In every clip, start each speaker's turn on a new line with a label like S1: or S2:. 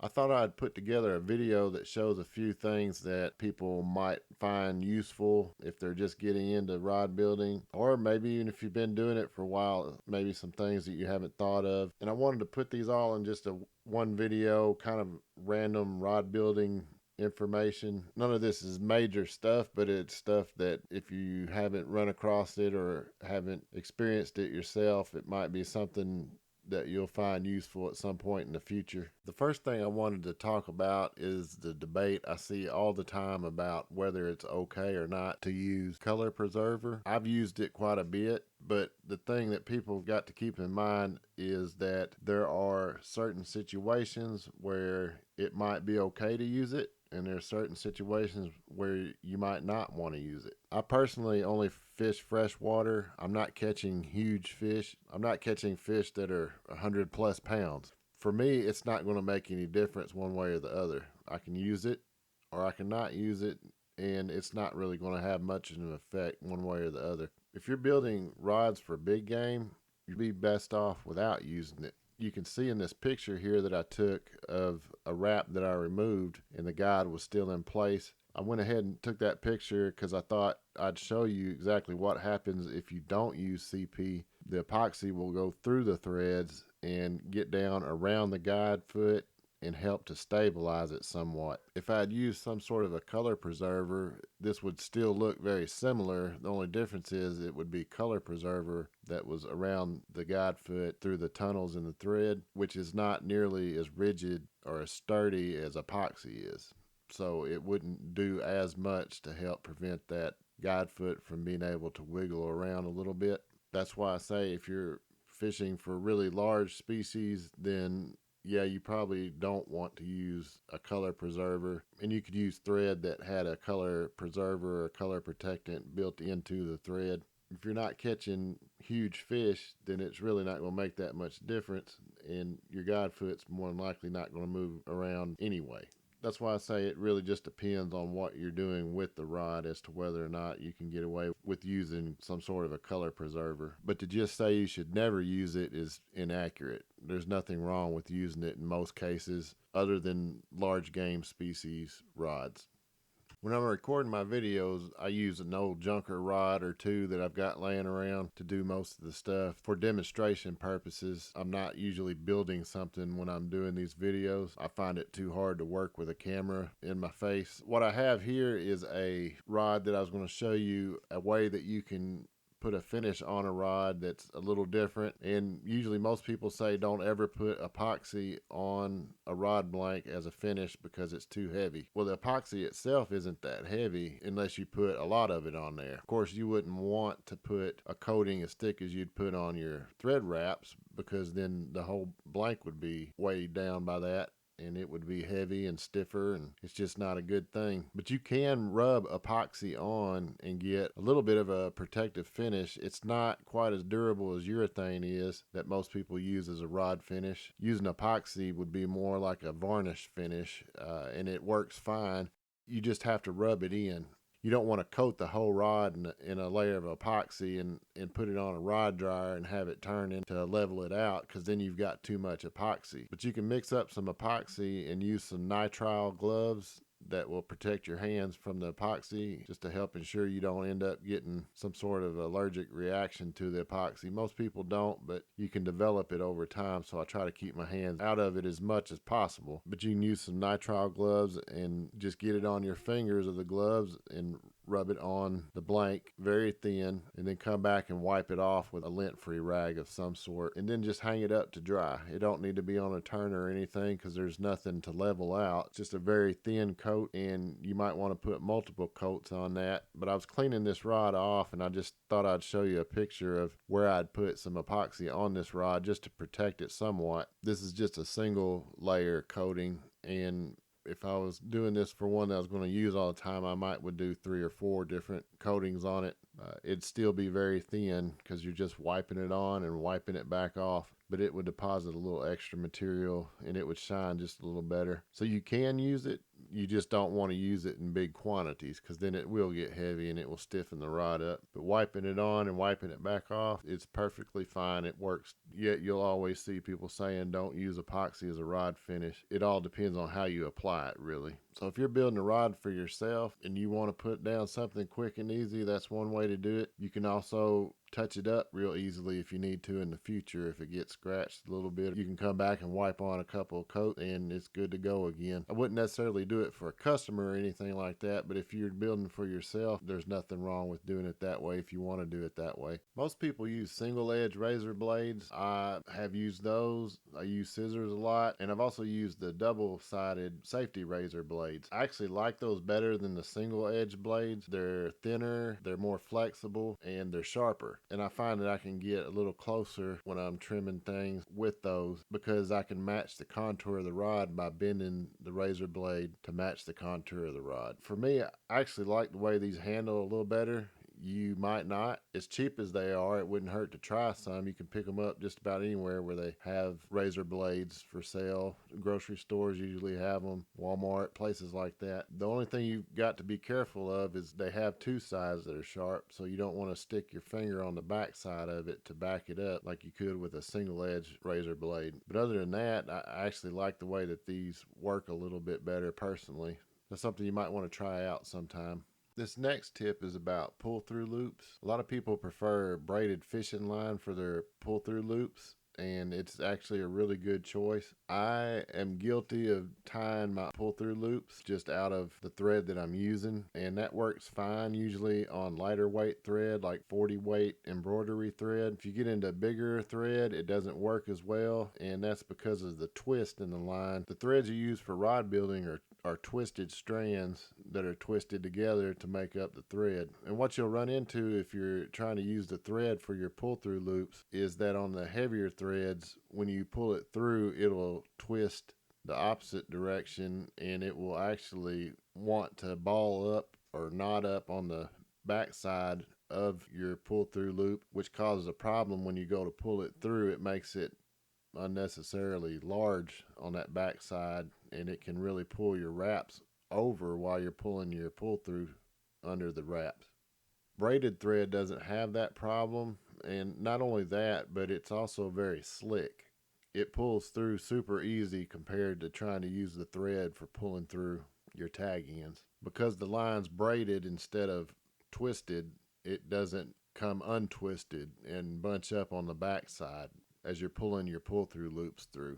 S1: I thought I'd put together a video that shows a few things that people might find useful if they're just getting into rod building, or maybe even if you've been doing it for a while, maybe some things that you haven't thought of. And I wanted to put these all in just a one video, kind of random rod building information. None of this is major stuff, but it's stuff that if you haven't run across it or haven't experienced it yourself, it might be something that you'll find useful at some point in the future. The first thing I wanted to talk about is the debate I see all the time about whether it's okay or not to use color preserver. I've used it quite a bit, but the thing that people have got to keep in mind is that there are certain situations where it might be okay to use it, and there are certain situations where you might not want to use it. I personally only fish freshwater. I'm not catching huge fish. I'm not catching fish that are 100 plus pounds. For me, it's not going to make any difference one way or the other. I can use it or I can not use it, and it's not really going to have much of an effect one way or the other. If you're building rods for big game, you'd be best off without using it. You can see in this picture here that I took of a wrap that I removed and the guide was still in place. I went ahead and took that picture because I thought I'd show you exactly what happens if you don't use CP. The epoxy will go through the threads and get down around the guide foot and help to stabilize it somewhat. If I had used some sort of a color preserver, this would still look very similar. The only difference is it would be color preserver that was around the guide foot through the tunnels in the thread, which is not nearly as rigid or as sturdy as epoxy is. So it wouldn't do as much to help prevent that guide foot from being able to wiggle around a little bit. That's why I say if you're fishing for really large species, then yeah, you probably don't want to use a color preserver, and you could use thread that had a color preserver or color protectant built into the thread. If you're not catching huge fish, then it's really not going to make that much difference, and your guide foot's more than likely not going to move around anyway. That's why I say it really just depends on what you're doing with the rod as to whether or not you can get away with using some sort of a color preserver. But to just say you should never use it is inaccurate. There's nothing wrong with using it in most cases other than large game species rods. When I'm recording my videos, I use an old junker rod or two that I've got laying around to do most of the stuff for demonstration purposes. I'm not usually building something when I'm doing these videos. I find it too hard to work with a camera in my face. What I have here is a rod that I was going to show you a way that you can put a finish on a rod that's a little different. And usually most people say don't ever put epoxy on a rod blank as a finish because it's too heavy. Well, the epoxy itself isn't that heavy unless you put a lot of it on there. Of course, you wouldn't want to put a coating as thick as you'd put on your thread wraps, because then the whole blank would be weighed down by that, and it would be heavy and stiffer, and it's just not a good thing. But you can rub epoxy on and get a little bit of a protective finish. It's not quite as durable as urethane is that most people use as a rod finish. Using epoxy would be more like a varnish finish, and it works fine. You just have to rub it in. You don't want to coat the whole rod in a layer of epoxy and put it on a rod dryer and have it turn into level it out, because then you've got too much epoxy. But you can mix up some epoxy and use some nitrile gloves that will protect your hands from the epoxy, just to help ensure you don't end up getting some sort of allergic reaction to the epoxy. Most people don't, but you can develop it over time, so I try to keep my hands out of it as much as possible. But you can use some nitrile gloves and just get it on your fingers of the gloves and rub it on the blank very thin, and then come back and wipe it off with a lint-free rag of some sort, and then just hang it up to dry. It don't need to be on a turner or anything because there's nothing to level out. It's just a very thin coat, and you might want to put multiple coats on that. But I was cleaning this rod off, and I just thought I'd show you a picture of where I'd put some epoxy on this rod just to protect it somewhat. This is just a single layer coating, and if I was doing this for one that I was going to use all the time, I would do 3 or 4 different coatings on it. It'd still be very thin because you're just wiping it on and wiping it back off, but it would deposit a little extra material and it would shine just a little better. So you can use it, You just don't want to use it in big quantities because then it will get heavy and it will stiffen the rod up. But wiping it on and wiping it back off, it's perfectly fine. It works. Yet you'll always see people saying don't use epoxy as a rod finish. It all depends on how you apply it, really. So if you're building a rod for yourself and you want to put down something quick and easy, that's one way to do it. You can also touch it up real easily if you need to in the future. If it gets scratched a little bit, you can come back and wipe on a couple of coats and it's good to go again. I wouldn't necessarily do it for a customer or anything like that, but if you're building for yourself, there's nothing wrong with doing it that way if you want to do it that way. Most people use single edge razor blades. I have used those. I use scissors a lot, and I've also used the double-sided safety razor blades. I actually like those better than the single edge blades. They're thinner, they're more flexible, and they're sharper. And I find that I can get a little closer when I'm trimming things with those because I can match the contour of the rod by bending the razor blade to match the contour of the rod. For me, I actually like the way these handle a little better. You might not. As cheap as they are, it wouldn't hurt to try some. You can pick them up just about anywhere where they have razor blades for sale. Grocery stores usually have them, Walmart, places like that. The only thing you've got to be careful of is they have two sides that are sharp, so you don't want to stick your finger on the back side of it to back it up like you could with a single edge razor blade. But other than that, I actually like the way that these work a little bit better personally. That's something you might want to try out sometime. This next tip is about pull-through loops. A lot of people prefer braided fishing line for their pull-through loops, and it's actually a really good choice. I am guilty of tying my pull-through loops just out of the thread that I'm using, and that works fine usually on lighter weight thread like 40 weight embroidery thread. If you get into bigger thread, it doesn't work as well, and that's because of the twist in the line. The threads you use for rod building are twisted strands that are twisted together to make up the thread. And what you'll run into if you're trying to use the thread for your pull-through loops is that on the heavier threads, when you pull it through, it'll twist the opposite direction and it will actually want to ball up or knot up on the backside of your pull-through loop, which causes a problem when you go to pull it through. It makes it unnecessarily large on that backside, and it can really pull your wraps over while you're pulling your pull through under the wraps. Braided thread doesn't have that problem, and not only that, but it's also very slick. It pulls through super easy compared to trying to use the thread for pulling through your tag ends. Because the line's braided instead of twisted, it doesn't come untwisted and bunch up on the backside as you're pulling your pull-through loops through.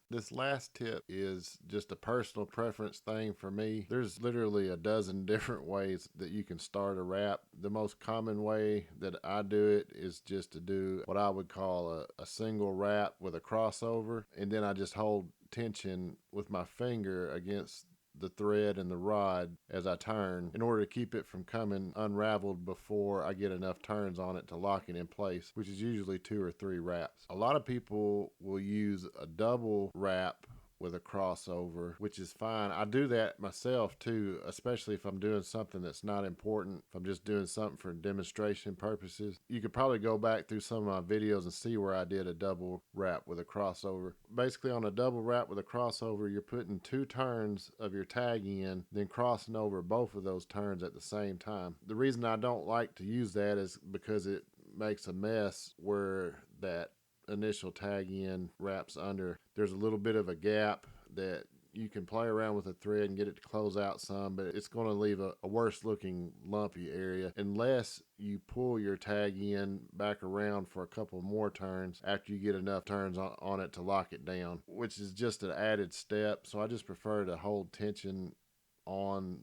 S1: This last tip is just a personal preference thing for me. There's literally a dozen different ways that you can start a wrap. The most common way that I do it is just to do what I would call a single wrap with a crossover, and then I just hold tension with my finger against the thread and the rod as I turn in order to keep it from coming unraveled before I get enough turns on it to lock it in place, which is usually 2 or 3 wraps. A lot of people will use a double wrap with a crossover, which is fine. I do that myself too, especially if I'm doing something that's not important. If I'm just doing something for demonstration purposes. You could probably go back through some of my videos and see where I did a double wrap with a crossover. Basically on a double wrap with a crossover, you're putting 2 turns of your tag in, then crossing over both of those turns at the same time. The reason I don't like to use that is because it makes a mess where that initial tag in wraps under. There's a little bit of a gap that you can play around with the thread and get it to close out some, but it's going to leave a worse looking lumpy area unless you pull your tag in back around for a couple more turns after you get enough turns on it to lock it down, which is just an added step. So I just prefer to hold tension on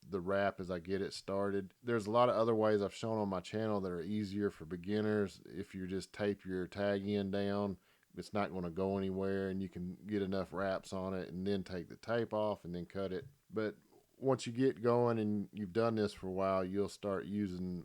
S1: the wrap as I get it started. There's a lot of other ways I've shown on my channel that are easier for beginners. If you just tape your tag end down, it's not going to go anywhere and you can get enough wraps on it and then take the tape off and then cut it. But once you get going and you've done this for a while, you'll start using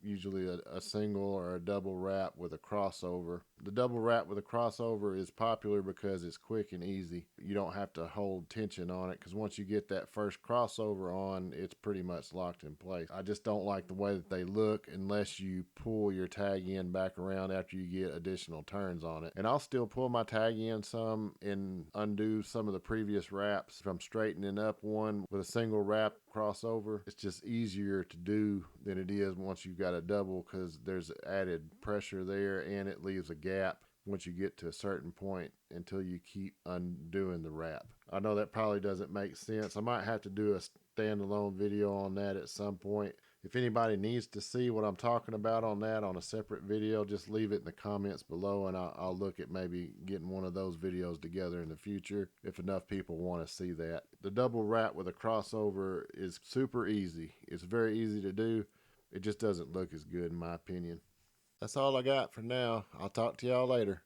S1: usually a single or a double wrap with a crossover. The double wrap with a crossover is popular because it's quick and easy. You don't have to hold tension on it because once you get that first crossover on, it's pretty much locked in place. I just don't like the way that they look unless you pull your tag end back around after you get additional turns on it. And I'll still pull my tag end some and undo some of the previous wraps. If I'm straightening up one with a single wrap crossover, it's just easier to do than it is once you've got a double because there's added pressure there and it leaves a gap once you get to a certain point until you keep undoing the wrap. I know that probably doesn't make sense. I might have to do a standalone video on that at some point. If anybody needs to see what I'm talking about on that on a separate video, just leave it in the comments below and I'll look at maybe getting one of those videos together in the future if enough people want to see that. The double wrap with a crossover is super easy. It's very easy to do. It just doesn't look as good in my opinion. That's all I got for now. I'll talk to y'all later.